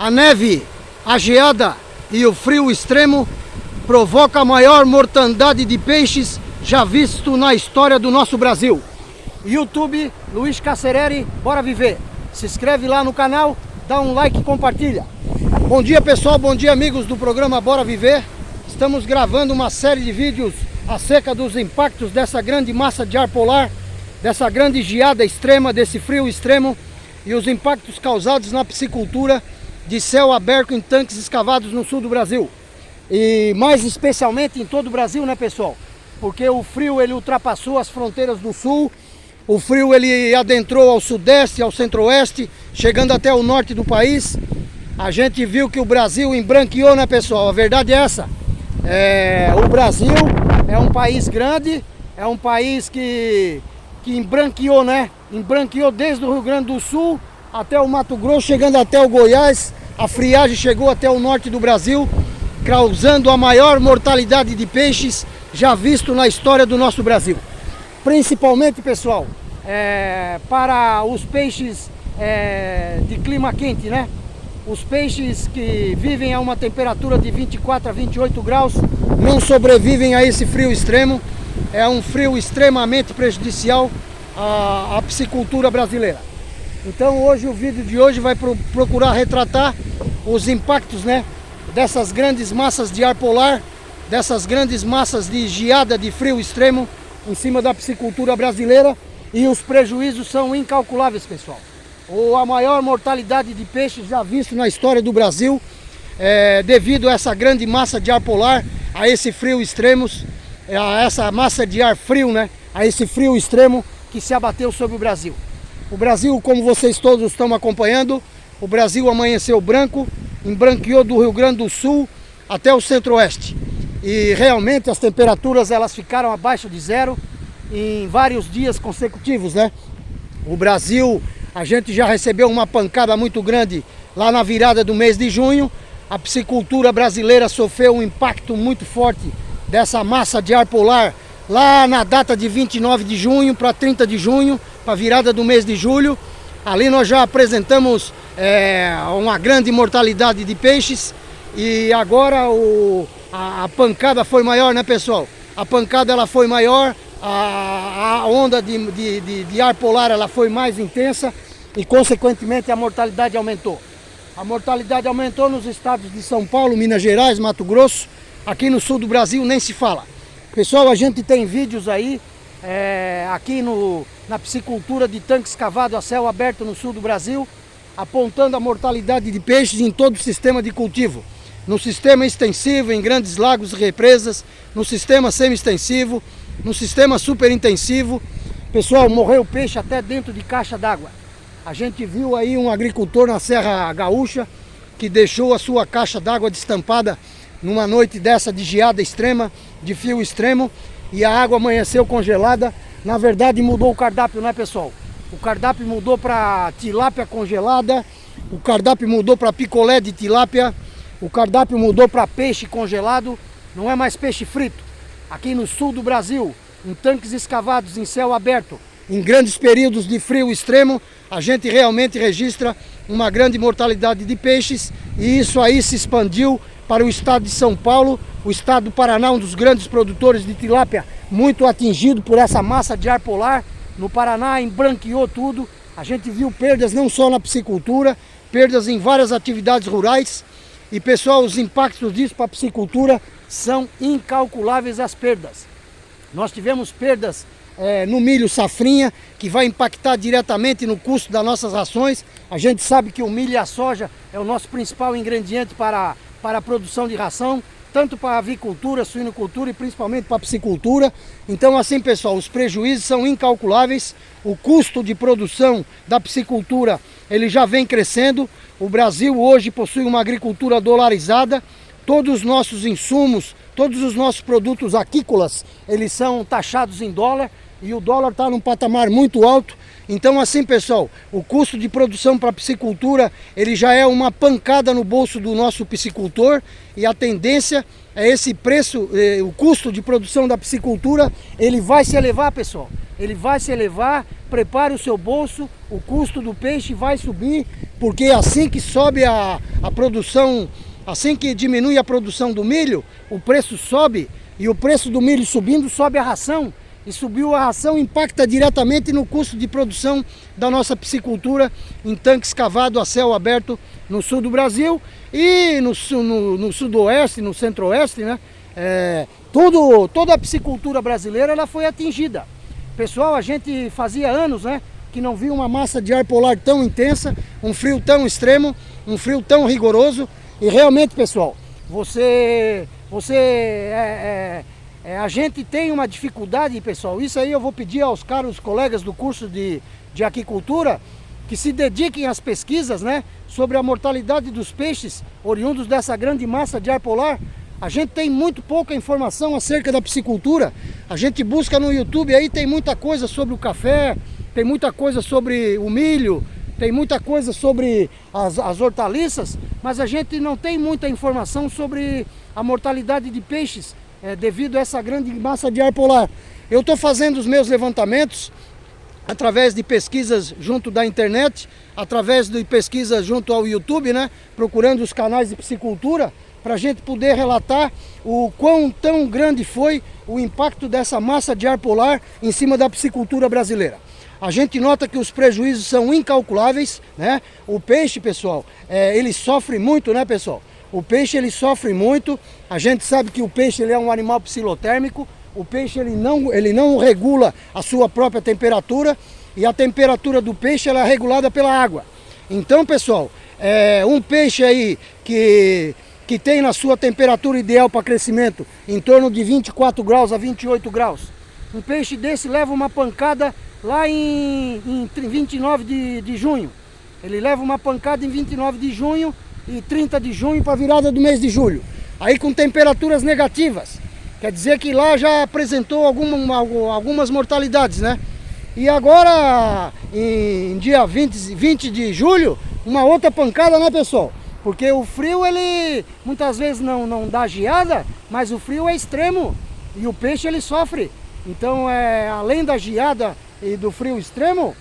A neve, a geada e o frio extremo provoca a maior mortandade de peixes já visto na história do nosso Brasil. YouTube, Luiz Cacereri, bora viver. Se inscreve lá no canal, dá um like e compartilha. Bom dia pessoal, bom dia amigos do programa Bora Viver. Estamos gravando uma série de vídeos acerca dos impactos dessa grande massa de ar polar, dessa grande geada extrema, desse frio extremo e os impactos causados na piscicultura de céu aberto em tanques escavados no sul do Brasil. E mais especialmente em todo o Brasil, né pessoal? Porque o frio ele ultrapassou as fronteiras do sul, o frio ele adentrou ao sudeste, ao centro-oeste, chegando até o norte do país. A gente viu que o Brasil embranqueou, né pessoal? A verdade é essa. O Brasil é um país grande, é um país que embranqueou, né? Embranqueou desde o Rio Grande do Sul até o Mato Grosso, chegando até o Goiás. A friagem chegou até o norte do Brasil, causando a maior mortalidade de peixes já visto na história do nosso Brasil. Principalmente, pessoal, para os peixes de clima quente, né? Os peixes que vivem a uma temperatura de 24 a 28 graus não sobrevivem a esse frio extremo. É um frio extremamente prejudicial à piscicultura brasileira. Então hoje o vídeo de hoje vai procurar retratar os impactos, né, dessas grandes massas de ar polar, dessas grandes massas de geada de frio extremo em cima da piscicultura brasileira, e os prejuízos são incalculáveis, pessoal. A maior mortalidade de peixes já visto na história do Brasil, devido a essa grande massa de ar polar, a esse frio extremo, a essa massa de ar frio, né, a esse frio extremo que se abateu sobre o Brasil. O Brasil, como vocês todos estão acompanhando, o Brasil amanheceu branco, embranqueou do Rio Grande do Sul até o centro-oeste. E realmente as temperaturas elas ficaram abaixo de zero em vários dias consecutivos, né? O Brasil, a gente já recebeu uma pancada muito grande lá na virada do mês de junho. A piscicultura brasileira sofreu um impacto muito forte dessa massa de ar polar lá na data de 29 de junho para 30 de junho, para a virada do mês de julho. Ali nós já apresentamos uma grande mortalidade de peixes, e agora a pancada foi maior, né pessoal? A pancada ela foi maior, a onda de ar polar ela foi mais intensa e consequentemente a mortalidade aumentou. A mortalidade aumentou nos estados de São Paulo, Minas Gerais, Mato Grosso. Aqui no sul do Brasil nem se fala. Pessoal, a gente tem vídeos aí aqui na piscicultura de tanque escavado a céu aberto no sul do Brasil, apontando a mortalidade de peixes em todo o sistema de cultivo. No sistema extensivo, em grandes lagos e represas, no sistema semi-extensivo, no sistema super-intensivo. Pessoal, morreu peixe até dentro de caixa d'água. A gente viu aí um agricultor na Serra Gaúcha que deixou a sua caixa d'água destampada numa noite dessa de geada extrema, de frio extremo, e a água amanheceu congelada. Na verdade mudou o cardápio, né pessoal? O cardápio mudou para tilápia congelada, o cardápio mudou para picolé de tilápia, o cardápio mudou para peixe congelado, não é mais peixe frito. Aqui no sul do Brasil, em tanques escavados em céu aberto, em grandes períodos de frio extremo, a gente realmente registra uma grande mortalidade de peixes, e isso aí se expandiu para o estado de São Paulo, o estado do Paraná, um dos grandes produtores de tilápia, muito atingido por essa massa de ar polar. No Paraná embranqueou tudo. A gente viu perdas não só na piscicultura, perdas em várias atividades rurais. E pessoal, os impactos disso para a piscicultura são incalculáveis, as perdas. Nós tivemos perdas no milho safrinha, que vai impactar diretamente no custo das nossas rações. A gente sabe que o milho e a soja é o nosso principal ingrediente para a produção de ração, tanto para a avicultura, suinocultura e principalmente para a piscicultura. Então assim pessoal, os prejuízos são incalculáveis. O custo de produção da piscicultura ele já vem crescendo. O Brasil hoje possui uma agricultura dolarizada. Todos os nossos insumos, todos os nossos produtos aquícolas, eles são taxados em dólar, e o dólar está num patamar muito alto. Então assim pessoal, o custo de produção para a piscicultura ele já é uma pancada no bolso do nosso piscicultor, e a tendência é esse preço, o custo de produção da piscicultura ele vai se elevar, pessoal. Ele vai se elevar, prepare o seu bolso, o custo do peixe vai subir, porque assim que sobe a a produção, assim que diminui a produção do milho, o preço sobe, e o preço do milho subindo, sobe a ração. E subiu a ração, impacta diretamente no custo de produção da nossa piscicultura em tanques cavados a céu aberto no sul do Brasil e no sudoeste, no centro-oeste, né? Toda a piscicultura brasileira ela foi atingida. Pessoal, a gente fazia anos, né, que não via uma massa de ar polar tão intensa, um frio tão extremo, um frio tão rigoroso. E realmente, pessoal, a gente tem uma dificuldade, pessoal. Isso aí eu vou pedir aos caros colegas do curso de aquicultura que se dediquem às pesquisas, né, sobre a mortalidade dos peixes oriundos dessa grande massa de ar polar. A gente tem muito pouca informação acerca da piscicultura. A gente busca no YouTube aí, tem muita coisa sobre o café, tem muita coisa sobre o milho, tem muita coisa sobre as hortaliças, mas a gente não tem muita informação sobre a mortalidade de peixes devido a essa grande massa de ar polar. Eu estou fazendo os meus levantamentos através de pesquisas junto da internet, através de pesquisas junto ao YouTube, né? Procurando os canais de piscicultura, para a gente poder relatar o quão tão grande foi o impacto dessa massa de ar polar em cima da piscicultura brasileira. A gente nota que os prejuízos são incalculáveis, né? O peixe, pessoal, ele sofre muito, né, pessoal? O peixe ele sofre muito. A gente sabe que o peixe ele é um animal psilotérmico. O peixe ele não regula a sua própria temperatura, e a temperatura do peixe ela é regulada pela água. Então, pessoal, um peixe aí que tem na sua temperatura ideal para crescimento em torno de 24 graus a 28 graus. Um peixe desse leva uma pancada lá em 29 de junho. Ele leva uma pancada em 29 de junho e 30 de junho para a virada do mês de julho. Aí com temperaturas negativas. Quer dizer que lá já apresentou algumas mortalidades, né? E agora, em dia 20 de julho, uma outra pancada, né, pessoal? Porque o frio, ele muitas vezes não dá geada, mas o frio é extremo e o peixe ele sofre. Então, além da geada e do frio extremo,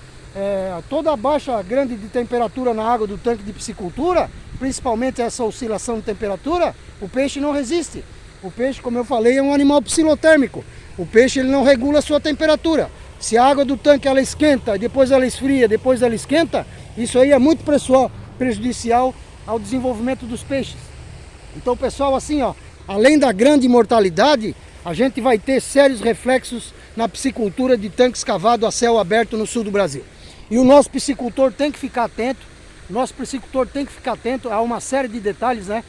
toda a baixa grande de temperatura na água do tanque de piscicultura, principalmente essa oscilação de temperatura, o peixe não resiste. O peixe, como eu falei, é um animal psilotérmico. O peixe ele não regula a sua temperatura. Se a água do tanque ela esquenta, depois ela esfria, depois ela esquenta, isso aí é muito prejudicial ao desenvolvimento dos peixes. Então, pessoal, assim, ó, além da grande mortalidade, a gente vai ter sérios reflexos na piscicultura de tanques cavados a céu aberto no sul do Brasil. E o nosso piscicultor tem que ficar atento. A uma série de detalhes, né?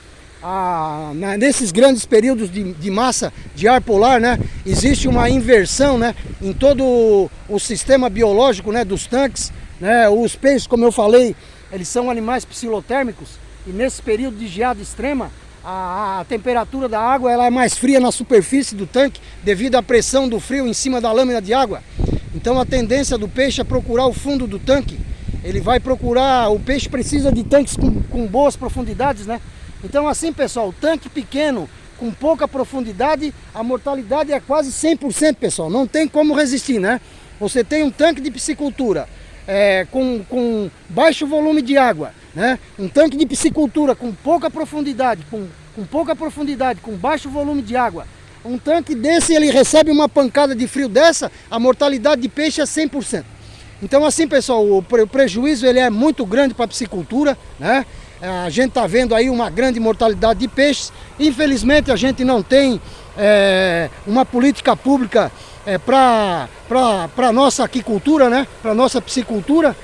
Nesses grandes períodos de massa de ar polar, né, existe uma inversão, né, em todo o sistema biológico, né, dos tanques, né? Os peixes, como eu falei, eles são animais psilotérmicos, e nesse período de geada extrema a temperatura da água ela é mais fria na superfície do tanque devido à pressão do frio em cima da lâmina de água. Então a tendência do peixe é procurar o fundo do tanque. O peixe precisa de tanques com boas profundidades, né? Então assim, pessoal, tanque pequeno, com pouca profundidade, a mortalidade é quase 100%, pessoal. Não tem como resistir, né? Você tem um tanque de piscicultura com baixo volume de água, né? Um tanque de piscicultura com pouca profundidade, com baixo volume de água. Um tanque desse, ele recebe uma pancada de frio dessa, a mortalidade de peixe é 100%. Então assim, pessoal, o prejuízo ele é muito grande para a piscicultura, né? A gente está vendo aí uma grande mortalidade de peixes. Infelizmente a gente não tem uma política pública para a nossa aquicultura, né? Para a nossa piscicultura.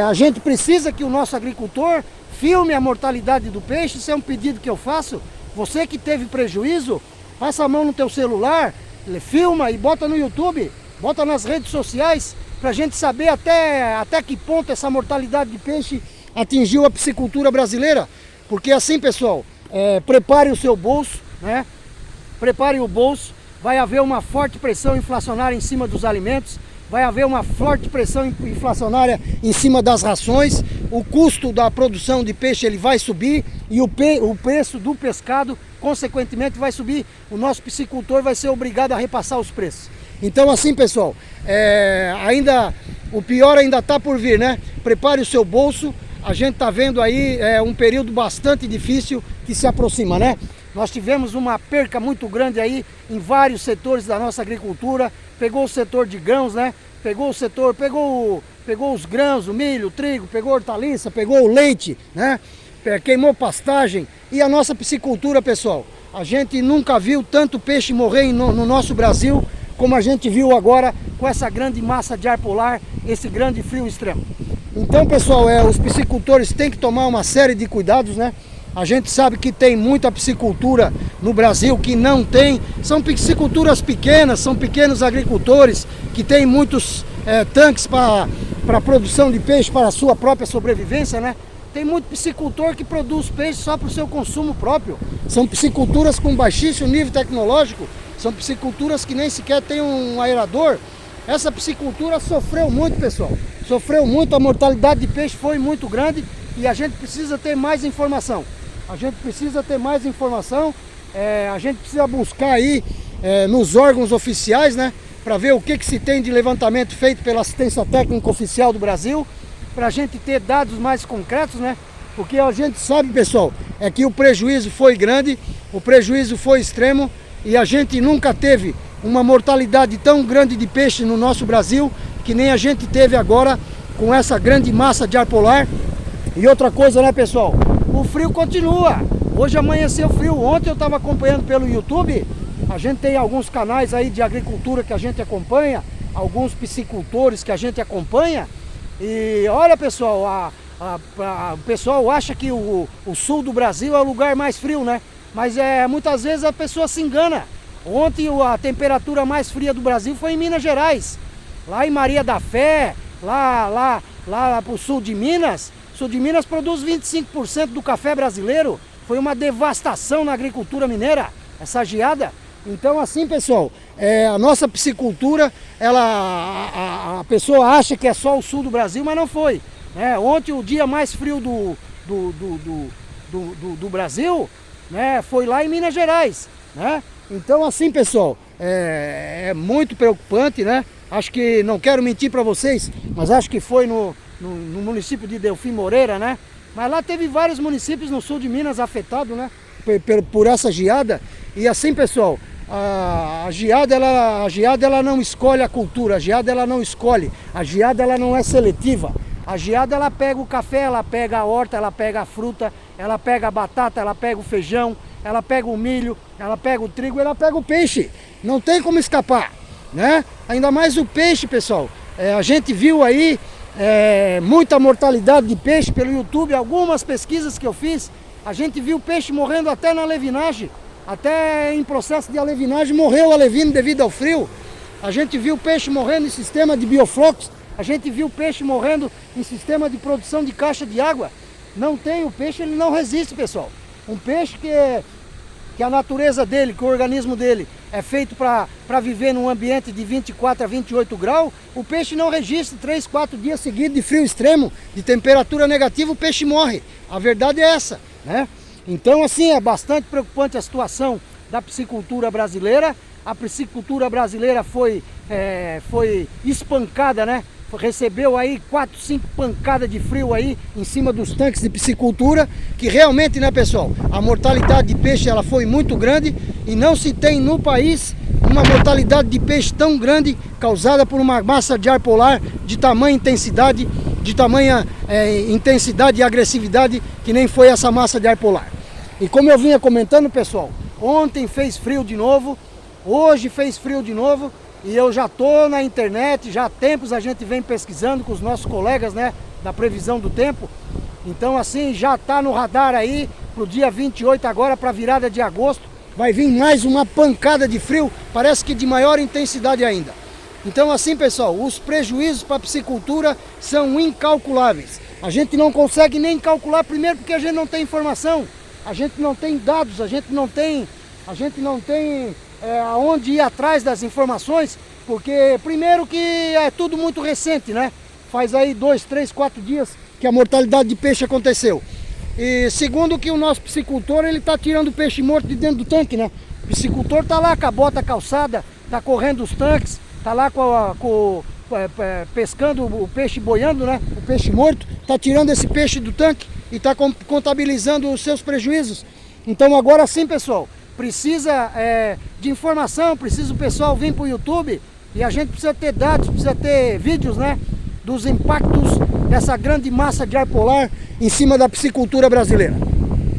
A gente precisa que o nosso agricultor filme a mortalidade do peixe. Isso é um pedido que eu faço. Você que teve prejuízo, passa a mão no teu celular, filma e bota no YouTube, bota nas redes sociais, para a gente saber até que ponto essa mortalidade de peixe atingiu a piscicultura brasileira. Porque assim, pessoal, prepare o seu bolso, né? Prepare o bolso. Vai haver uma forte pressão inflacionária em cima dos alimentos, vai haver uma forte pressão inflacionária em cima das rações. O custo da produção de peixe ele vai subir e o preço do pescado consequentemente vai subir. O nosso piscicultor vai ser obrigado a repassar os preços. Então assim, pessoal, o pior ainda está por vir, né? Prepare o seu bolso. a gente está vendo aí um período bastante difícil que se aproxima, né? Nós tivemos uma perca muito grande aí em vários setores da nossa agricultura. Pegou o setor de grãos, né? Pegou os grãos, o milho, o trigo, pegou a hortaliça, pegou o leite, né? Queimou pastagem. E a nossa piscicultura, pessoal, a gente nunca viu tanto peixe morrer no nosso Brasil como a gente viu agora com essa grande massa de ar polar, esse grande frio extremo. Então, pessoal, os piscicultores têm que tomar uma série de cuidados, né? A gente sabe que tem muita piscicultura no Brasil que não tem. São pisciculturas pequenas, são pequenos agricultores que têm muitos tanques para produção de peixe, para a sua própria sobrevivência, né? Tem muito piscicultor que produz peixe só para o seu consumo próprio. São pisciculturas com baixíssimo nível tecnológico, são pisciculturas que nem sequer tem um aerador. Essa piscicultura sofreu muito, pessoal. Sofreu muito, a mortalidade de peixe foi muito grande e a gente precisa ter mais informação. A gente precisa ter mais informação, a gente precisa buscar aí nos órgãos oficiais, né? Para ver o que se tem de levantamento feito pela Assistência Técnica Oficial do Brasil, para a gente ter dados mais concretos, né? Porque a gente sabe, pessoal, que o prejuízo foi grande, o prejuízo foi extremo e a gente nunca teve uma mortalidade tão grande de peixe no nosso Brasil que nem a gente teve agora com essa grande massa de ar polar. E outra coisa, né, pessoal? O frio continua. Hoje amanheceu frio. Ontem eu estava acompanhando pelo YouTube. A gente tem alguns canais aí de agricultura que a gente acompanha, alguns piscicultores que a gente acompanha. E olha, pessoal, o pessoal acha que o sul do Brasil é o lugar mais frio, né? Mas muitas vezes a pessoa se engana. Ontem a temperatura mais fria do Brasil foi em Minas Gerais. Lá em Maria da Fé, lá para o sul de Minas. O sul de Minas produz 25% do café brasileiro. Foi uma devastação na agricultura mineira, essa geada. Então assim, pessoal, a nossa piscicultura, a pessoa acha que é só o sul do Brasil, mas não foi. Ontem o dia mais frio do Brasil, né, foi lá em Minas Gerais, né? Então assim, pessoal, é muito preocupante, né? Acho que, não quero mentir para vocês, mas acho que foi no município de Delfim Moreira, né? Mas lá teve vários municípios no sul de Minas afetados, né? Por essa geada. E assim, pessoal, a geada ela não escolhe a cultura, a geada ela não escolhe, a geada ela não é seletiva. A geada ela pega o café, ela pega a horta, ela pega a fruta, ela pega a batata, ela pega o feijão, ela pega o milho, ela pega o trigo, ela pega o peixe. Não tem como escapar, né? Ainda mais o peixe, pessoal. A gente viu aí muita mortalidade de peixe pelo YouTube, algumas pesquisas que eu fiz. A gente viu peixe morrendo até na alevinagem, até em processo de alevinagem morreu o alevino devido ao frio. A gente viu peixe morrendo em sistema de bioflux, a gente viu peixe morrendo em sistema de produção de caixa de água. Não tem, o peixe ele não resiste, pessoal. Um peixe que a natureza dele, que o organismo dele é feito para viver num ambiente de 24 a 28 graus, o peixe não resiste 3, 4 dias seguidos de frio extremo, de temperatura negativa, o peixe morre. A verdade é essa, né? Então assim, é bastante preocupante a situação da piscicultura brasileira. A piscicultura brasileira foi espancada, né? Recebeu aí 4, 5 pancadas de frio aí em cima dos tanques de piscicultura, que realmente, né, pessoal, a mortalidade de peixe ela foi muito grande e não se tem no país uma mortalidade de peixe tão grande causada por uma massa de ar polar de tamanha intensidade, e agressividade que nem foi essa massa de ar polar. E como eu vinha comentando, pessoal, ontem fez frio de novo, hoje fez frio de novo. E eu já estou na internet, já há tempos a gente vem pesquisando com os nossos colegas, né, da previsão do tempo. Então assim, já está no radar aí, para o dia 28 agora, para a virada de agosto, vai vir mais uma pancada de frio, parece que de maior intensidade ainda. Então assim, pessoal, os prejuízos para a piscicultura são incalculáveis. A gente não consegue nem calcular, primeiro porque a gente não tem informação, a gente não tem dados, a gente não tem aonde ir atrás das informações, porque primeiro que é tudo muito recente, né? Faz aí 2, 3, 4 dias que a mortalidade de peixe aconteceu. E segundo que o nosso piscicultor, ele tá tirando o peixe morto de dentro do tanque, né? O piscicultor tá lá com a bota calçada, tá correndo os tanques, tá lá pescando o peixe boiando, né? O peixe morto, tá tirando esse peixe do tanque e está contabilizando os seus prejuízos. Então agora sim, pessoal, precisa de informação, precisa o pessoal vir para o YouTube e a gente precisa ter dados, precisa ter vídeos, né, dos impactos dessa grande massa de ar polar em cima da piscicultura brasileira.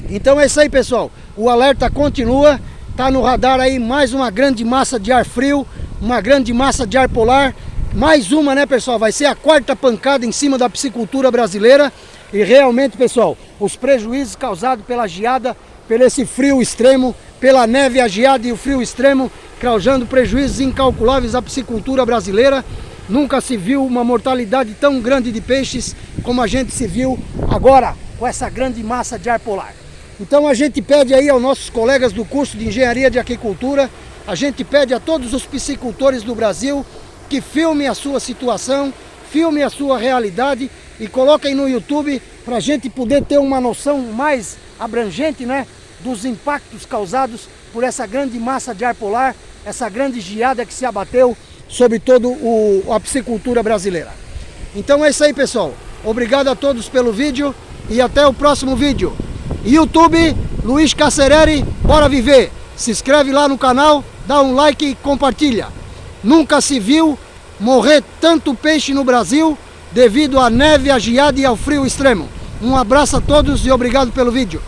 Então é isso aí, pessoal, o alerta continua, tá no radar aí mais uma grande massa de ar frio, uma grande massa de ar polar, mais uma, né, pessoal, vai ser a quarta pancada em cima da piscicultura brasileira. E realmente, pessoal, os prejuízos causados pela geada, pelo esse frio extremo, pela neve, a geada e o frio extremo, causando prejuízos incalculáveis à piscicultura brasileira. Nunca se viu uma mortalidade tão grande de peixes como a gente se viu agora com essa grande massa de ar polar. Então a gente pede aí aos nossos colegas do curso de Engenharia de Aquicultura, a gente pede a todos os piscicultores do Brasil que filmem a sua situação, filmem a sua realidade e coloquem no YouTube para a gente poder ter uma noção mais abrangente, né, dos impactos causados por essa grande massa de ar polar, essa grande geada que se abateu sobre toda a piscicultura brasileira. Então é isso aí, pessoal. Obrigado a todos pelo vídeo e até o próximo vídeo. YouTube, Luiz Cacereri, bora viver! Se inscreve lá no canal, dá um like e compartilha. Nunca se viu morrer tanto peixe no Brasil devido à neve, à geada e ao frio extremo. Um abraço a todos e obrigado pelo vídeo.